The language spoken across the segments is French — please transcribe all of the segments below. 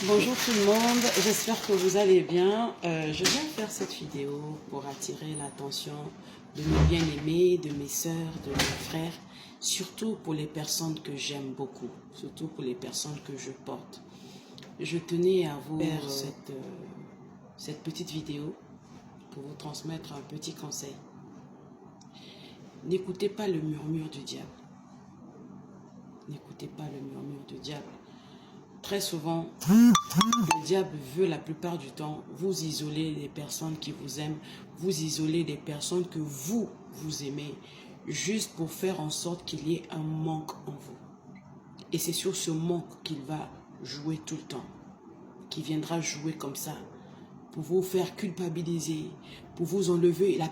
Bonjour tout le monde, j'espère que vous allez bien. Je viens faire cette vidéo pour attirer l'attention de mes bien-aimés, de mes sœurs, de mes frères, surtout pour les personnes que j'aime beaucoup, surtout pour les personnes que je porte. Je tenais à vous faire cette petite vidéo pour vous transmettre un petit conseil. N'écoutez pas le murmure du diable. N'écoutez pas le murmure du diable. Très souvent, le diable veut la plupart du temps vous isoler des personnes qui vous aiment, vous isoler des personnes que vous aimez, juste pour faire en sorte qu'il y ait un manque en vous. Et c'est sur ce manque qu'il va jouer tout le temps, qu'il viendra jouer comme ça, pour vous faire culpabiliser, pour vous enlever la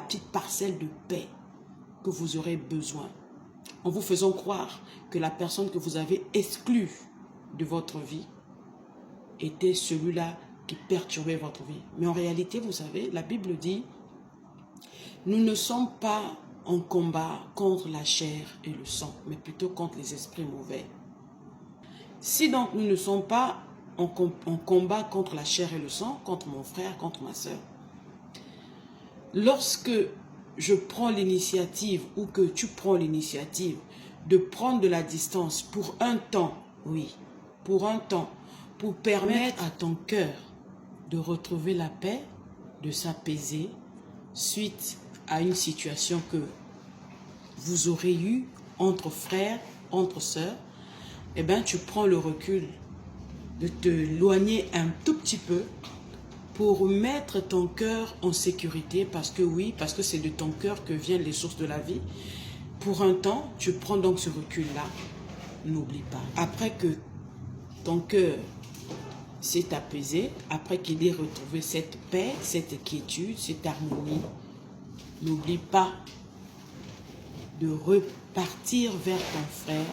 petite parcelle de paix que vous aurez besoin, en vous faisant croire que la personne que vous avez exclue de votre vie était celui-là qui perturbait votre vie. Mais en réalité, vous savez, la Bible dit, nous ne sommes pas en combat contre la chair et le sang, mais plutôt contre les esprits mauvais. Si donc nous ne sommes pas en combat contre la chair et le sang, contre mon frère, contre ma soeur, lorsque je prends l'initiative ou que tu prends l'initiative de prendre de la distance pour un temps, oui, pour un temps, pour permettre à ton cœur de retrouver la paix, de s'apaiser suite à une situation que vous aurez eue entre frères, entre sœurs, eh bien tu prends le recul de t'éloigner un tout petit peu pour mettre ton cœur en sécurité, parce que oui, parce que c'est de ton cœur que viennent les sources de la vie. Pour un temps, tu prends donc ce recul-là. N'oublie pas. Après que ton cœur s'est apaisé, après qu'il ait retrouvé cette paix, cette quiétude, cette harmonie, n'oublie pas de repartir vers ton frère,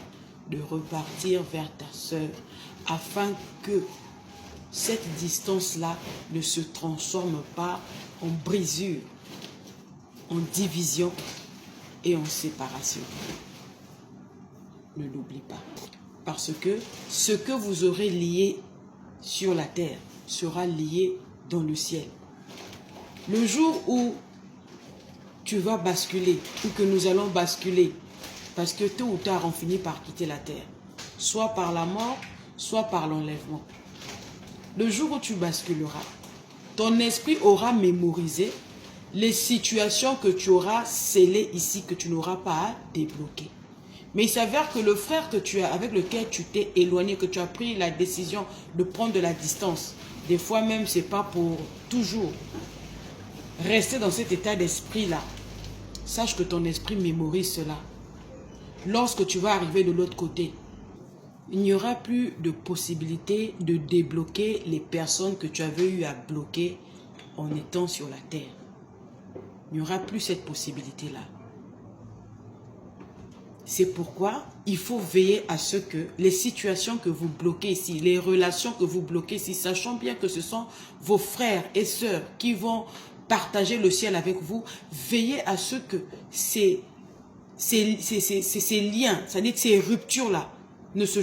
de repartir vers ta sœur, afin que cette distance-là ne se transforme pas en brisure, en division et en séparation. Ne l'oublie pas. Parce que ce que vous aurez lié sur la terre sera lié dans le ciel. Le jour où tu vas basculer, ou que nous allons basculer, parce que tôt ou tard on finit par quitter la terre, soit par la mort, soit par l'enlèvement. Le jour où tu basculeras, ton esprit aura mémorisé les situations que tu auras scellées ici, que tu n'auras pas à débloquer. Mais il s'avère que le frère que tu as, avec lequel tu t'es éloigné, que tu as pris la décision de prendre de la distance, des fois même ce n'est pas pour toujours rester dans cet état d'esprit-là. Sache que ton esprit mémorise cela. Lorsque tu vas arriver de l'autre côté, il n'y aura plus de possibilité de débloquer les personnes que tu avais eu à bloquer en étant sur la terre. Il n'y aura plus cette possibilité-là. C'est pourquoi il faut veiller à ce que les situations que vous bloquez ici, les relations que vous bloquez ici, sachant bien que ce sont vos frères et sœurs qui vont partager le ciel avec vous, veillez à ce que ces liens, c'est-à-dire ces ruptures-là, ne se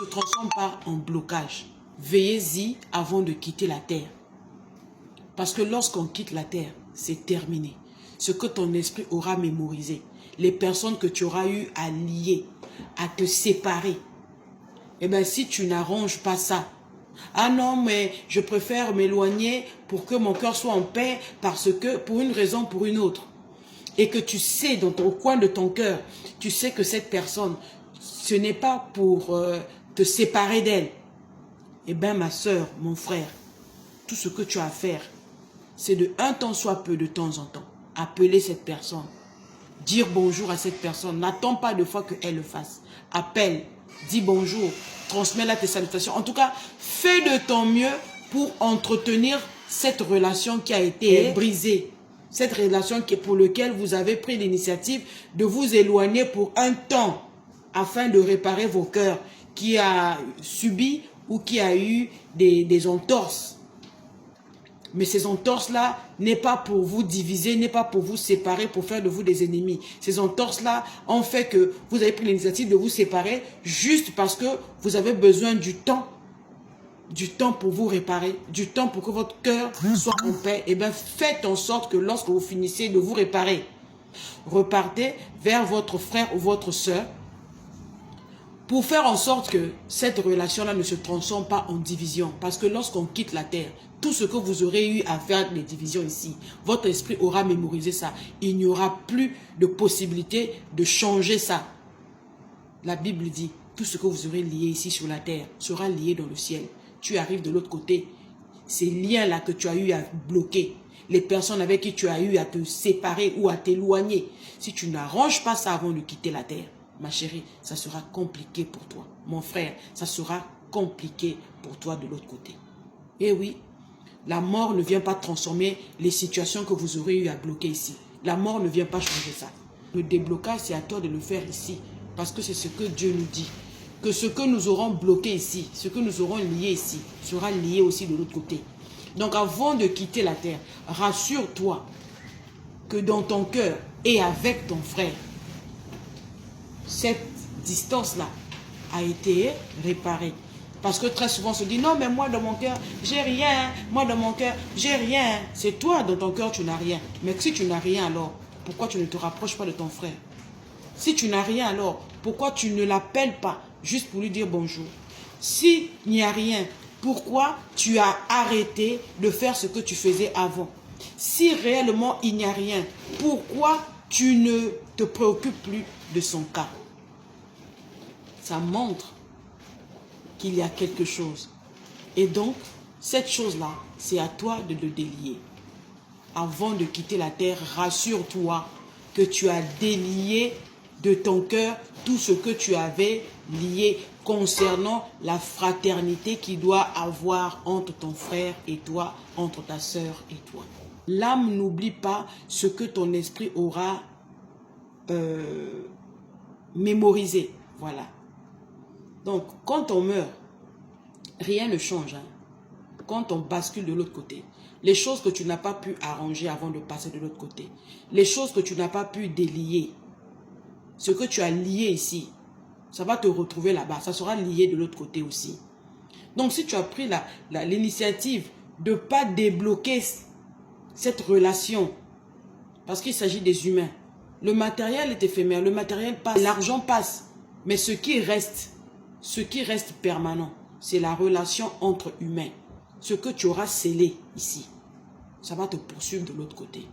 transforment pas en blocage. Veillez-y avant de quitter la terre. Parce que lorsqu'on quitte la terre, c'est terminé. Ce que ton esprit aura mémorisé, les personnes que tu auras eu à lier, à te séparer, eh bien si tu n'arranges pas ça, ah non, mais je préfère m'éloigner pour que mon cœur soit en paix, parce que pour une raison, pour une autre, et que tu sais au coin de ton cœur, tu sais que cette personne, ce n'est pas pour te séparer d'elle. Eh bien ma soeur, mon frère, tout ce que tu as à faire, c'est de un temps soit peu, de temps en temps, appeler cette personne, dire bonjour à cette personne. N'attends pas de fois qu'elle le fasse. Appelle, dis bonjour, transmets-la tes salutations. En tout cas, fais de ton mieux pour entretenir cette relation qui a été brisée. Cette relation pour laquelle vous avez pris l'initiative de vous éloigner pour un temps afin de réparer vos cœurs qui a subi ou qui a eu des entorses. Mais ces entorses-là n'est pas pour vous diviser, n'est pas pour vous séparer, pour faire de vous des ennemis. Ces entorses-là ont fait que vous avez pris l'initiative de vous séparer juste parce que vous avez besoin du temps du temps pour vous réparer, du temps pour que votre cœur soit en paix, et bien faites en sorte que lorsque vous finissez de vous réparer, repartez vers votre frère ou votre soeur pour faire en sorte que cette relation-là ne se transforme pas en division. Parce que lorsqu'on quitte la terre, tout ce que vous aurez eu à faire des divisions ici, votre esprit aura mémorisé ça. Il n'y aura plus de possibilité de changer ça. La Bible dit, tout ce que vous aurez lié ici sur la terre sera lié dans le ciel. Tu arrives de l'autre côté, ces liens-là que tu as eu à bloquer, les personnes avec qui tu as eu à te séparer ou à t'éloigner, si tu n'arranges pas ça avant de quitter la terre, ma chérie, ça sera compliqué pour toi. Mon frère, ça sera compliqué pour toi de l'autre côté. Et oui, la mort ne vient pas transformer les situations que vous aurez eu à bloquer ici. La mort ne vient pas changer ça. Le déblocage, c'est à toi de le faire ici. Parce que c'est ce que Dieu nous dit. Que ce que nous aurons bloqué ici, ce que nous aurons lié ici, sera lié aussi de l'autre côté. Donc avant de quitter la terre, rassure-toi que dans ton cœur et avec ton frère, cette distance-là a été réparée. Parce que très souvent on se dit, non mais moi dans mon cœur, j'ai rien. Moi dans mon cœur, j'ai rien. C'est toi dans ton cœur, tu n'as rien. Mais si tu n'as rien alors, pourquoi tu ne te rapproches pas de ton frère? Si tu n'as rien alors, pourquoi tu ne l'appelles pas juste pour lui dire bonjour? S'il n'y a rien, pourquoi tu as arrêté de faire ce que tu faisais avant? Si réellement il n'y a rien, pourquoi tu ne te préoccupes plus de son cas? Ça montre qu'il y a quelque chose. Et donc, cette chose-là, c'est à toi de le délier. Avant de quitter la terre, rassure-toi que tu as délié de ton cœur tout ce que tu avais lié concernant la fraternité qu'il doit avoir entre ton frère et toi, entre ta sœur et toi. L'âme n'oublie pas ce que ton esprit aura mémorisé. Voilà. Donc, quand on meurt, rien ne change. Hein. Quand on bascule de l'autre côté, les choses que tu n'as pas pu arranger avant de passer de l'autre côté, les choses que tu n'as pas pu délier, ce que tu as lié ici, ça va te retrouver là-bas. Ça sera lié de l'autre côté aussi. Donc, si tu as pris l'initiative de ne pas débloquer cette relation, parce qu'il s'agit des humains, le matériel est éphémère, le matériel passe, l'argent passe, mais ce qui reste permanent, c'est la relation entre humains. Ce que tu auras scellé ici, ça va te poursuivre de l'autre côté.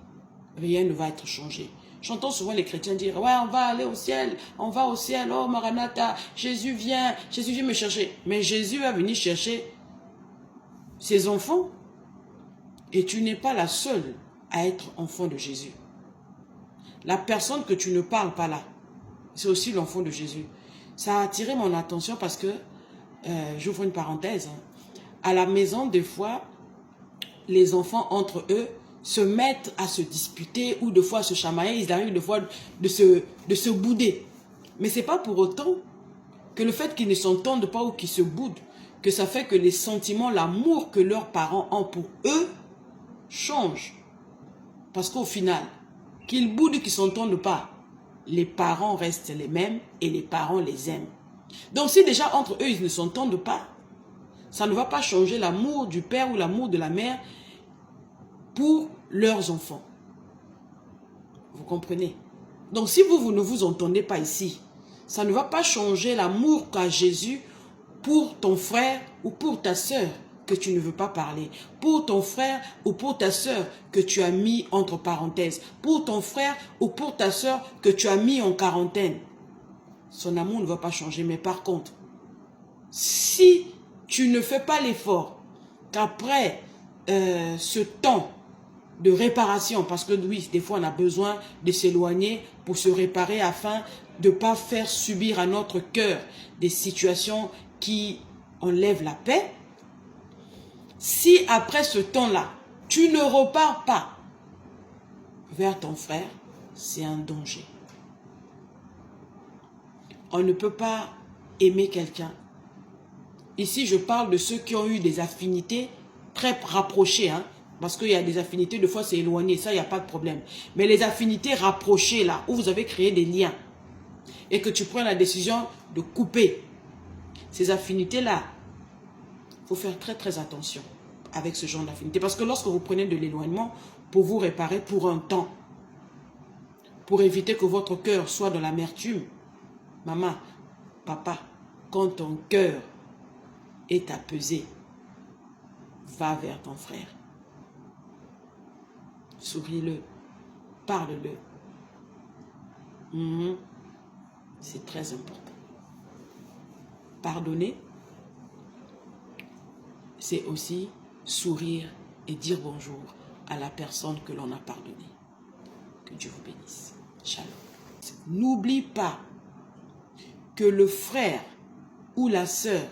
Rien ne va être changé. J'entends souvent les chrétiens dire, ouais, on va aller au ciel, oh Maranatha, Jésus vient me chercher. Mais Jésus va venir chercher ses enfants. Et tu n'es pas la seule à être enfant de Jésus. La personne que tu ne parles pas là, c'est aussi l'enfant de Jésus. Ça a attiré mon attention parce que, j'ouvre une parenthèse, hein, à la maison, des fois, les enfants entre eux se mettent à se disputer ou des fois à se chamailler, ils arrivent des fois de se bouder. Mais ce n'est pas pour autant que le fait qu'ils ne s'entendent pas ou qu'ils se boudent, que ça fait que les sentiments, l'amour que leurs parents ont pour eux changent. Parce qu'au final, qu'ils boudent, qu'ils ne s'entendent pas, les parents restent les mêmes et les parents les aiment. Donc si déjà entre eux, ils ne s'entendent pas, ça ne va pas changer l'amour du père ou l'amour de la mère pour leurs enfants. Vous comprenez? Donc si vous ne vous entendez pas ici, ça ne va pas changer l'amour qu'a Jésus pour ton frère ou pour ta sœur que tu ne veux pas parler, pour ton frère ou pour ta sœur que tu as mis entre parenthèses, pour ton frère ou pour ta sœur que tu as mis en quarantaine. Son amour ne va pas changer, mais par contre, si tu ne fais pas l'effort qu'après ce temps de réparation, parce que oui, des fois on a besoin de s'éloigner pour se réparer afin de ne pas faire subir à notre cœur des situations qui enlèvent la paix. Si après ce temps-là, tu ne repars pas vers ton frère, c'est un danger. On ne peut pas aimer quelqu'un. Ici, je parle de ceux qui ont eu des affinités très rapprochées, hein, parce qu'il y a des affinités, des fois c'est éloigné, ça, il n'y a pas de problème. Mais les affinités rapprochées, là, où vous avez créé des liens, et que tu prends la décision de couper ces affinités-là, Il faut faire très très attention avec ce genre d'affinité. Parce que lorsque vous prenez de l'éloignement, pour vous réparer pour un temps, pour éviter que votre cœur soit dans l'amertume, maman, papa, quand ton cœur est apaisé, va vers ton frère. Souris-le, parle-le. C'est très important. Pardonner, c'est aussi sourire et dire bonjour à la personne que l'on a pardonné. Que Dieu vous bénisse. Shalom. N'oublie pas que le frère ou la sœur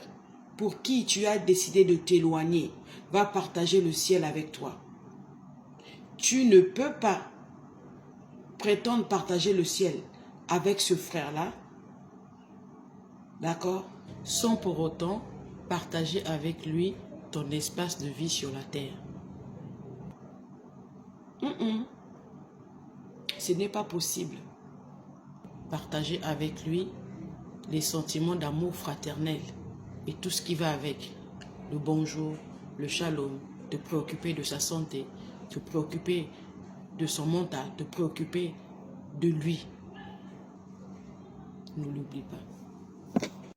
pour qui tu as décidé de t'éloigner va partager le ciel avec toi. Tu ne peux pas prétendre partager le ciel avec ce frère-là, d'accord, sans pour autant partager avec lui ton espace de vie sur la terre. Ce n'est pas possible. Partager avec lui les sentiments d'amour fraternel et tout ce qui va avec. Le bonjour, le shalom, te préoccuper de sa santé, te préoccuper de son mental, te préoccuper de lui. Ne l'oublie pas.